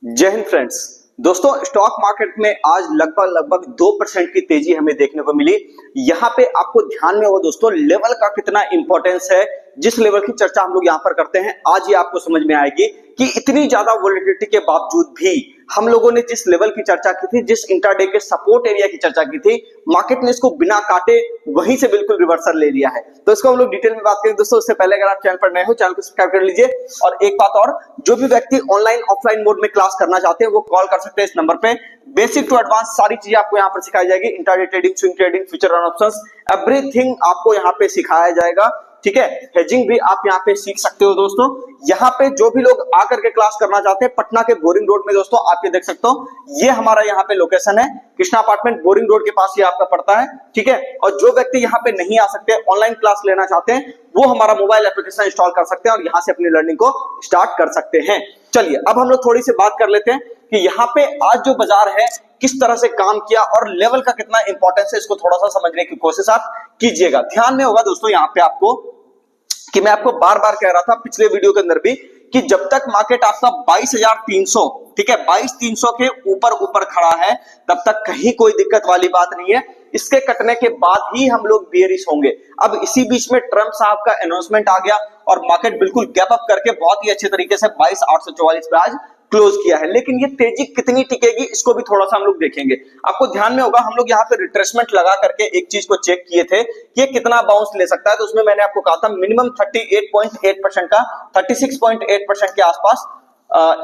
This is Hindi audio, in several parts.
जय हिंद फ्रेंड्स। दोस्तों, स्टॉक मार्केट में आज लगभग 2% की तेजी हमें देखने को मिली। यहाँ पे आपको ध्यान में हो दोस्तों, लेवल का कितना इंपॉर्टेंस है। जिस लेवल की चर्चा हम लोग यहाँ पर करते हैं, आज ये आपको समझ में आएगी कि इतनी ज्यादा वोलेटिलिटी के बावजूद भी हम लोगों ने जिस लेवल की चर्चा की थी, जिस इंट्राडे के सपोर्ट एरिया की चर्चा की थी, मार्केट ने इसको बिना काटे वहीं से बिल्कुल रिवर्सल ले लिया है। तो इसको हम लोग डिटेल में बात करें दोस्तों। उससे पहले अगर आप चैनल पर नए हो, चैनल को सब्सक्राइब कर लीजिए। और एक बात और, जो भी व्यक्ति ऑनलाइन ऑफलाइन मोड में क्लास करना चाहते हैं वो कॉल कर सकते हैं इस नंबर पे। बेसिक टू एडवांस सारी चीजें आपको यहाँ पर सिखाई जाएगी। Intraday trading, swing trading, future और ऑप्शंस, एवरीथिंग आपको यहाँ पे सिखाया जाएगा। ठीक है, हेजिंग भी आप यहाँ पे सीख सकते हो दोस्तों। यहाँ पे जो भी लोग आकर के क्लास करना चाहते हैं, पटना के बोरिंग रोड में दोस्तों, आप ये देख सकते हो, ये हमारा यहाँ पे लोकेशन है। कृष्णा अपार्टमेंट बोरिंग रोड के पास ये आपका पड़ता है। ठीक है, और जो व्यक्ति यहाँ पे नहीं आ सकते, ऑनलाइन क्लास लेना चाहते हैं, वो हमारा मोबाइल एप्लीकेशन इंस्टॉल कर सकते हैं और यहाँ से अपनी लर्निंग को स्टार्ट कर सकते हैं। चलिए, अब हम लोग थोड़ी सी बात कर लेते हैं कि यहाँ पे आज जो बाजार है किस तरह से काम किया और लेवल का कितना इंपॉर्टेंस है, इसको थोड़ा सा समझने की कोशिश आप कीजिएगा। ध्यान में होगा दोस्तों यहाँ पे आपको कि मैं आपको बार बार कह रहा था पिछले वीडियो के अंदर भी कि जब तक मार्केट आपका 22,300, ठीक है, 22,300 के ऊपर खड़ा है, तब तक कहीं कोई दिक्कत वाली बात नहीं है। इसके कटने के बाद ही हम लोग बेयरिश होंगे। अब इसी बीच में ट्रम्प साहब का अनाउंसमेंट आ गया और मार्केट बिल्कुल गैप अप करके बहुत ही अच्छे तरीके से 22,844 पे आज क्लोज किया है। लेकिन ये तेजी कितनी टिकेगी, इसको भी थोड़ा सा हम लोग देखेंगे। आपको ध्यान में होगा, हम लोग यहाँ पे रिट्रेसमेंट लगा करके एक चीज को चेक किए थे कि ये कितना बाउंस ले सकता है। तो उसमें मैंने आपको कहा था मिनिमम 38.8% का, 36.8% के आसपास।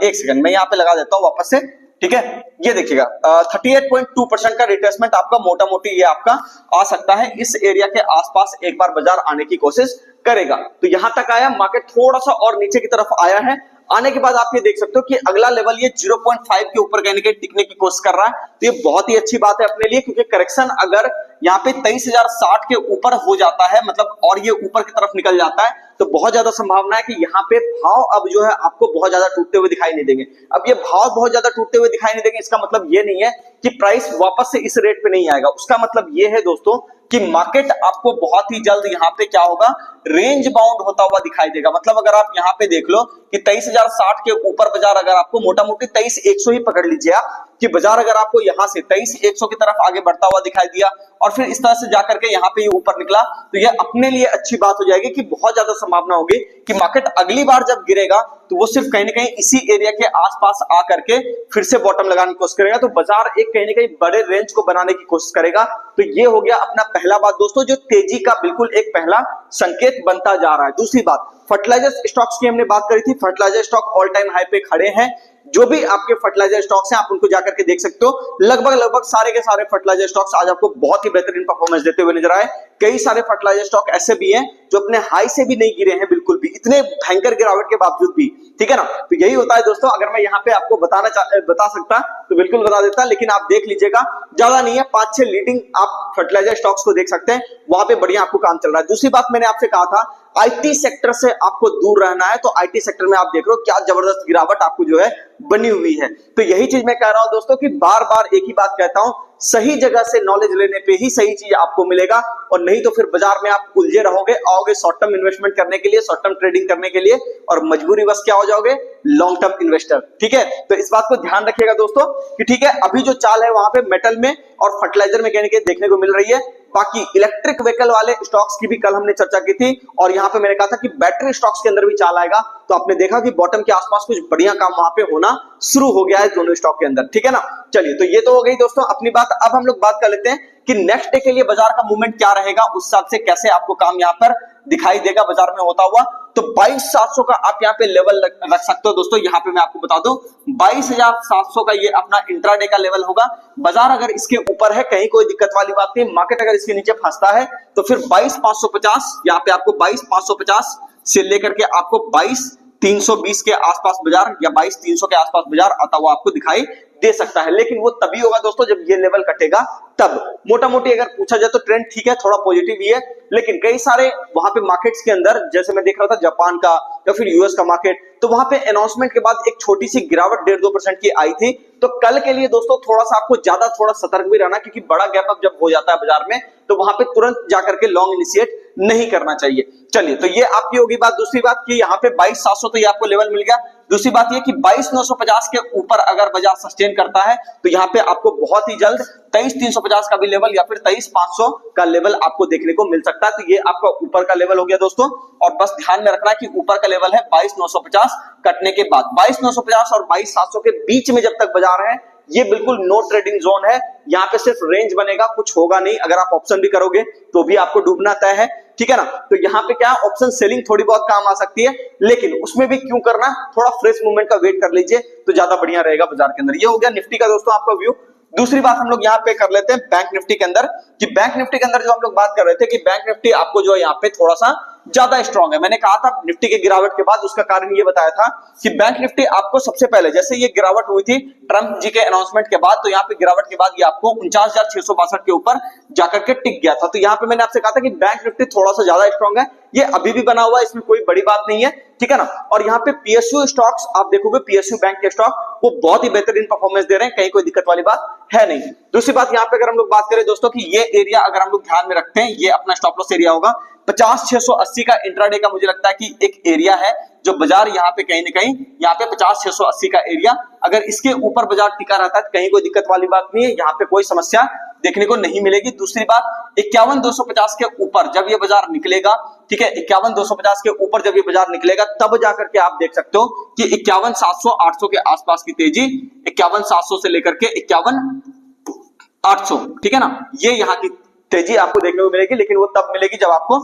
एक सेकंड मैं यहाँ पे लगा देता हूँ वापस से। ठीक है, ये देखिएगा 38.2% का रिट्रेसमेंट आपका मोटा मोटी ये आपका आ सकता है। इस एरिया के आसपास एक बार बाजार आने की कोशिश करेगा। तो यहां तक आया, मार्केट थोड़ा सा और नीचे की तरफ आया है। आने के बाद आप ये देख सकते हो कि अगला लेवल ये 0.5 के ऊपर कहीं ना कहीं टिकने की कोशिश कर रहा है। तो ये बहुत ही अच्छी बात है अपने लिए, क्योंकि करेक्शन अगर यहाँ पे 23,060 के ऊपर हो जाता है, मतलब और ये ऊपर की तरफ निकल जाता है, तो बहुत ज्यादा संभावना है कि यहाँ पे भाव अब जो है आपको बहुत ज्यादा टूटते हुए दिखाई नहीं देंगे। अब ये भाव बहुत ज्यादा टूटते हुए दिखाई नहीं देंगे, इसका मतलब ये नहीं है कि प्राइस वापस से इस रेट पे नहीं आएगा। उसका मतलब ये है दोस्तों कि मार्केट आपको बहुत ही जल्द यहाँ पे क्या होगा, रेंज बाउंड होता हुआ दिखाई देगा। मतलब अगर आप यहाँ पे देख लो कि 23,060 के ऊपर बाजार अगर आपको मोटा मोटी 23,100 ही पकड़ लीजिए आप, कि बाजार अगर आपको यहाँ से 23,100 की तरफ आगे बढ़ता हुआ दिखाई दिया और फिर इस तरह से जाकर के यहाँ पे ये ऊपर निकला, तो ये अपने लिए अच्छी बात हो जाएगी कि बहुत ज्यादा संभावना होगी कि मार्केट अगली बार जब गिरेगा तो वो सिर्फ कहीं ना कहीं इसी एरिया के आसपास आकर के फिर से बॉटम लगाने की कोशिश करेगा। तो बाजार एक कहीं ना कहीं बड़े रेंज को बनाने की कोशिश करेगा। तो ये हो गया अपना पहला बात दोस्तों, जो तेजी का बिल्कुल एक पहला संकेत बनता जा रहा है। दूसरी बात, फर्टिलाइजर स्टॉक्स की हमने बात करी थी। Fertilizer stock all time high पे खड़े हैं। जो भी आपके फर्टिलाइजर स्टॉक्स हैं, आप उनको जाकर के देख सकते हो। लगभग सारे के सारे फर्टिलाइजर स्टॉक्स आज आपको बहुत ही बेहतरीन परफॉर्मेंस देते हुए नजर आए। कई सारे फर्टिलाइजर स्टॉक ऐसे भी हैं जो अपने हाई से भी नहीं गिरे हैं बिल्कुल भी, इतने भयंकर गिरावट के बावजूद भी। ठीक है ना, तो यही होता है दोस्तों। अगर मैं यहाँ पे आपको बता सकता तो बिल्कुल बता देता, लेकिन आप देख लीजिएगा, ज्यादा नहीं है, 5-6 लीडिंग आप फर्टिलाइजर स्टॉक्स को देख सकते हैं, वहां पे बढ़िया आपको काम चल रहा है। दूसरी बात, मैंने आपसे कहा था आईटी सेक्टर से आपको दूर रहना है, तो आईटी सेक्टर में आप देख रहे हो क्या जबरदस्त गिरावट आपको जो है बनी हुई है। तो यही चीज मैं कह रहा हूं दोस्तों कि बार बार एक ही बात कहता हूं, सही जगह से नॉलेज लेने पे ही सही चीज आपको मिलेगा, और नहीं तो फिर बाजार में आप उलझे रहोगे, आओगे शॉर्ट टर्म इन्वेस्टमेंट करने के लिए, शॉर्ट टर्म ट्रेडिंग करने के लिए, और मजबूरी बस क्या हो जाओगे, लॉन्ग टर्म इन्वेस्टर। ठीक है, तो इस बात को ध्यान रखिएगा दोस्तों कि ठीक है, अभी जो चाल है वहां पे मेटल में और फर्टिलाइजर में कहने के देखने को मिल रही है। बाकी इलेक्ट्रिक व्हीकल वाले स्टॉक्स की भी कल हमने चर्चा की थी, और यहां पे मैंने कहा था कि बैटरी स्टॉक्स के अंदर भी चाल आएगा। तो आपने देखा कि बॉटम के आसपास कुछ बढ़िया काम वहां पे होना शुरू हो गया है दोनों स्टॉक के अंदर। ठीक है ना, चलिए, तो ये तो हो गई दोस्तों अपनी बात। अब हम लोग बात कर लेते हैं कि नेक्स्ट डे के लिए बाजार का मूवमेंट क्या रहेगा, उस हिसाब से कैसे आपको काम यहाँ पर दिखाई देगा बाजार में होता हुआ। तो 22,700 का आप यहाँ पे लेवल रख सकते हो दोस्तों। यहाँ पे मैं आपको बता दूं 22,700 का ये अपना इंट्राडे का लेवल होगा। बाजार अगर इसके ऊपर है, कहीं कोई दिक्कत वाली बात नहीं। मार्केट अगर इसके नीचे फंसता है तो फिर 22,550, यहाँ पे आपको 22,550 से लेकर के आपको 22,320 के आसपास बाजार या 22,300 के आसपास बाजार आता हुआ आपको दिखाई दे सकता है। लेकिन वो तभी होगा दोस्तों जब ये लेवल कटेगा तब। मोटा मोटी अगर पूछा जाए तो ट्रेंड ठीक है, थोड़ा पॉजिटिव ही है, लेकिन कई सारे वहां पे मार्केट्स के अंदर, जैसे मैं देख रहा था जापान का या फिर यूएस का मार्केट, तो वहां पे अनाउंसमेंट के बाद एक छोटी सी गिरावट 1.5-2% की आई थी। तो कल के लिए दोस्तों थोड़ा सा आपको थोड़ा सतर्क भी रहना, क्योंकि बड़ा गैप अप जब हो जाता है बाजार में तो वहां पे तुरंत जाकर के लॉन्ग इनिशिएट नहीं करना चाहिए। चलिए, तो ये आपकी होगी बात। दूसरी बात कि यहाँ पे 22,700 तो ये आपको लेवल मिल गया। दूसरी बात ये कि 22,950 के ऊपर अगर बाजार सस्टेन करता है तो यहाँ पे आपको बहुत ही जल्द 23,350 का भी लेवल या फिर 23,500 का लेवल आपको देखने को मिल सकता है। तो ये आपका ऊपर का लेवल हो गया दोस्तों, और बस ध्यान में रखना है कि ऊपर का लेवल है 22,950 कटने के बाद 22,950 और 22,700 के बीच में जब तक बाजार है ये बिल्कुल नो ट्रेडिंग जोन है। यहाँ पे सिर्फ रेंज बनेगा, कुछ होगा नहीं। अगर आप ऑप्शन भी करोगे तो भी आपको डूबना तय है, ठीक है ना। तो यहाँ पे क्या ऑप्शन सेलिंग थोड़ी बहुत काम आ सकती है, लेकिन उसमें भी क्यों करना, थोड़ा फ्रेश मूवमेंट का वेट कर लीजिए तो ज्यादा बढ़िया रहेगा बाजार के अंदर। ये हो गया निफ्टी का दोस्तों आपका व्यू। दूसरी बात हम लोग यहाँ पे कर लेते हैं बैंक निफ्टी के अंदर, कि बैंक निफ्टी के अंदर जो हम लोग बात कर रहे थे कि बैंक निफ्टी आपको जो है यहाँ पे थोड़ा सा ज्यादा स्ट्रांग है। मैंने कहा था निफ्टी के गिरावट के बाद, उसका कारण ये बताया था कि बैंक निफ्टी आपको सबसे पहले जैसे ये गिरावट हुई थी ट्रंप जी के अनाउंसमेंट के बाद, तो यहाँ पे गिरावट के बाद ये आपको 49,662 के ऊपर जाकर के टिक गया था। तो यहाँ पे मैंने आपसे कहा था कि बैंक निफ्टी थोड़ा सा ज्यादा स्ट्रांग है, ये अभी भी बना हुआ है, इसमें कोई बड़ी बात नहीं है, ठीक है ना। और यहाँ पे पीएसयू स्टॉक्स आप देखोगे, पीएसयू बैंक के स्टॉक वो बहुत ही बेहतरीन परफॉर्मेंस दे रहे हैं, कहीं कोई दिक्कत वाली बात है नहीं। दूसरी बात यहाँ पे अगर हम लोग बात करें दोस्तों कि ये एरिया अगर हम लोग ध्यान में रखते हैं, ये अपना स्टॉप लॉस एरिया होगा 50,680 का इंट्राडे का। मुझे लगता है कि एक एरिया है जो बाजार यहाँ पे कहीं ना कहीं यहाँ पे 50,680 का एरिया, अगर इसके ऊपर बाजार टिका रहता है तो कहीं कोई दिक्कत वाली बात नहीं है, यहाँ पे कोई समस्या देखने को नहीं मिलेगी। दूसरी बात 51,250 के ऊपर जब ये बाजार निकलेगा, ठीक है, 51,250 के ऊपर जब ये बाजार निकलेगा तब जाकर के आप देख सकते हो कि 51,700 800 के आसपास की तेजी, 51,700 से लेकर के 51,800, ठीक है ना, ये यहाँ की तेजी आपको देखने को मिलेगी। लेकिन वो तब मिलेगी जब आपको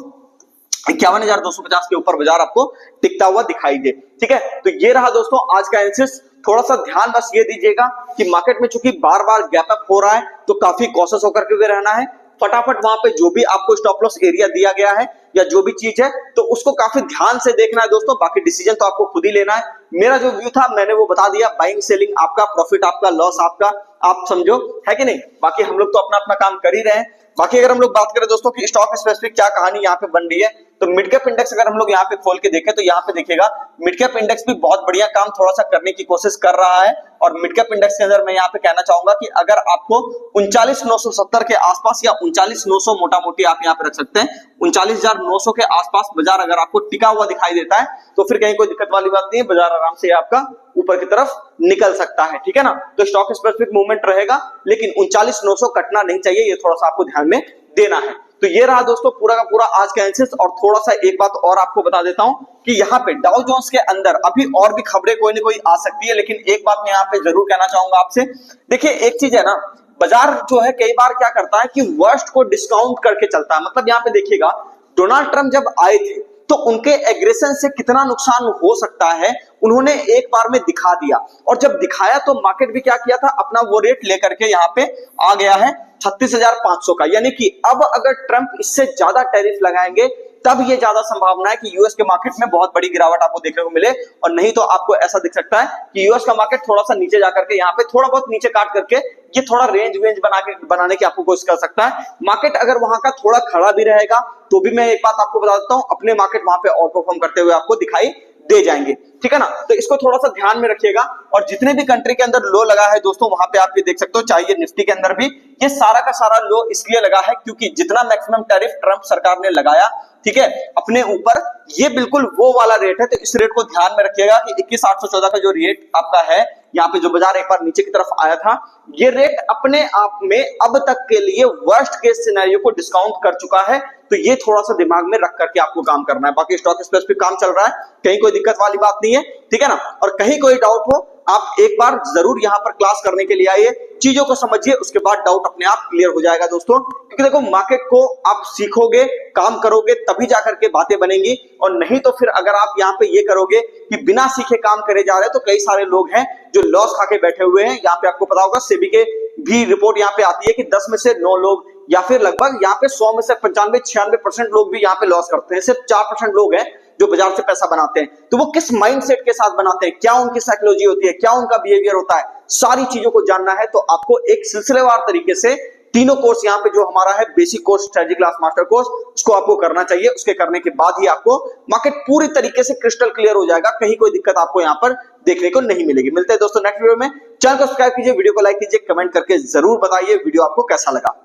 51,250 के ऊपर बाजार आपको टिकता हुआ दिखाई दे, ठीक है। तो ये रहा दोस्तों आज का एनालिसिस। थोड़ा सा ध्यान बस ये दीजिएगा कि मार्केट में चूंकि बार बार गैप अप हो रहा है तो काफी कॉशियस होकर के रहना है। फटाफट वहां पे जो भी आपको स्टॉप लॉस एरिया दिया गया है या जो भी चीज है तो उसको काफी ध्यान से देखना है दोस्तों, बाकी डिसीजन तो आपको खुद ही लेना है। मेरा जो व्यू था मैंने वो बता दिया, बाइंग सेलिंग आपका, प्रॉफिट आपका, लॉस आपका, आप समझो, है कि नहीं। बाकी हम लोग तो अपना अपना काम कर ही रहे हैं। बाकी अगर हम लोग बात करें दोस्तों कि स्टॉक स्पेसिफिक क्या कहानी यहाँ पे बन रही है, तो मिड कैप इंडेक्स अगर हम लोग यहाँ पे खोल के देखें तो यहाँ पे देखिएगा मिड कैप इंडेक्स भी बहुत बढ़िया काम थोड़ा सा करने की कोशिश कर रहा है। और मिड कैप इंडेक्स के अंदर मैं यहाँ पे कहना चाहूंगा कि अगर आपको 39,970 के आसपास या 39,900 मोटा मोटी आप यहाँ पे रख सकते हैं, 39,900 के आसपास बाजार अगर आपको टिका हुआ दिखाई देता है तो फिर कहीं कोई दिक्कत वाली बात नहीं है, बाजार आराम से आपका ऊपर की तरफ निकल सकता है, ठीक है ना। तो स्टॉक स्पेसिफिक मूवमेंट रहेगा, लेकिन 39,900 कटना नहीं चाहिए, ये थोड़ा सा आपको ध्यान में देना है। तो ये रहा दोस्तों पूरा का पूरा आज का एनालिसिस। और थोड़ा सा एक बात और आपको बता देता हूं कि यहाँ पे डाउ जोन्स के अंदर अभी और भी खबरें कोई ना कोई आ सकती है, लेकिन एक बात मैं यहाँ पे जरूर कहना चाहूंगा आपसे। देखिए एक चीज है ना, बाजार जो है कई बार क्या करता है कि वर्स्ट को डिस्काउंट करके चलता है। मतलब यहाँ पे देखिएगा डोनाल्ड ट्रंप जब आए थे तो उनके एग्रेशन से कितना नुकसान हो सकता है उन्होंने एक बार में दिखा दिया, और जब दिखाया तो मार्केट भी क्या किया था, अपना वो रेट लेकर के यहाँ पे आ गया है 36,500 का। यानी कि अब अगर ट्रंप इससे ज्यादा टैरिफ लगाएंगे तब ये ज्यादा संभावना है कि यूएस के मार्केट में बहुत बड़ी गिरावट आपको देखने को मिले, और नहीं तो आपको ऐसा दिख सकता है कि यूएस का मार्केट थोड़ा सा नीचे जाकर के यहाँ पे थोड़ा बहुत नीचे काट करके ये थोड़ा रेंज बनाने की आपको कोशिश कर सकता है। मार्केट अगर वहां का थोड़ा खड़ा भी रहेगा तो भी मैं एक बात आपको बता देता हूं, अपने मार्केट वहां पे आउट परफॉर्म करते हुए आपको दिखाई दे जाएंगे, ठीक है ना। तो इसको थोड़ा सा ध्यान में रखिएगा। और जितने भी कंट्री के अंदर लो लगा है दोस्तों वहां पे आप ये देख सकते हो, चाहे निफ्टी के अंदर भी ये सारा का सारा लो इसलिए लगा है क्योंकि जितना मैक्सिमम टैरिफ ट्रंप सरकार ने लगाया, ठीक है, अपने ऊपर, ये बिल्कुल वो वाला रेट है। तो इस रेट को ध्यान में रखिएगा कि 21,814 का जो रेट आपका है यहाँ पे जो बाजार एक बार नीचे की तरफ आया था, ये रेट अपने आप में अब तक के लिए वर्स्ट केस सिनेरियो को डिस्काउंट कर चुका है। तो ये थोड़ा सा दिमाग में रख करके आपको काम करना है। बाकी स्टॉक स्पेसिफिक काम चल रहा है, कहीं कोई दिक्कत वाली बात नहीं है, ठीक है ना। और कहीं कोई डाउट हो आप एक बार जरूर यहाँ पर क्लास करने के लिए आइए, चीजों को समझिए, उसके बाद डाउट अपने आप क्लियर हो जाएगा दोस्तों। क्योंकि देखो मार्केट को आप सीखोगे, काम करोगे तभी जाकर के बातें बनेंगी, और नहीं तो फिर अगर आप यहाँ पे ये करोगे कि बिना सीखे काम करे जा रहे हैं तो कई सारे लोग हैं जो लॉस खा के बैठे हुए हैं। यहाँ पे आपको पता होगा सेबी के भी रिपोर्ट यहाँ पे आती है कि 10 में से 9 लोग या फिर लगभग यहाँ पे 100 में से 95-96% लोग भी यहाँ पे लॉस करते हैं। सिर्फ 4% लोग हैं जो बाजार से पैसा बनाते हैं। तो वो किस माइंडसेट के साथ बनाते हैं, क्या उनकी साइकोलॉजी होती है, क्या उनका बिहेवियर होता है, सारी चीजों को जानना है तो आपको एक सिलसिलेवार तरीके से तीनों कोर्स यहाँ पे जो हमारा है basic course, strategy class, master course, उसको आपको करना चाहिए। उसके करने के बाद ही आपको मार्केट पूरी तरीके से क्रिस्टल क्लियर हो जाएगा, कहीं कोई दिक्कत आपको यहाँ पर देखने को नहीं मिलेगी। मिलते हैं दोस्तों नेक्स्ट वीडियो में। चैनल को सब्सक्राइब कीजिए, वीडियो को लाइक कीजिए, कमेंट करके जरूर बताइए वीडियो आपको कैसा लगा।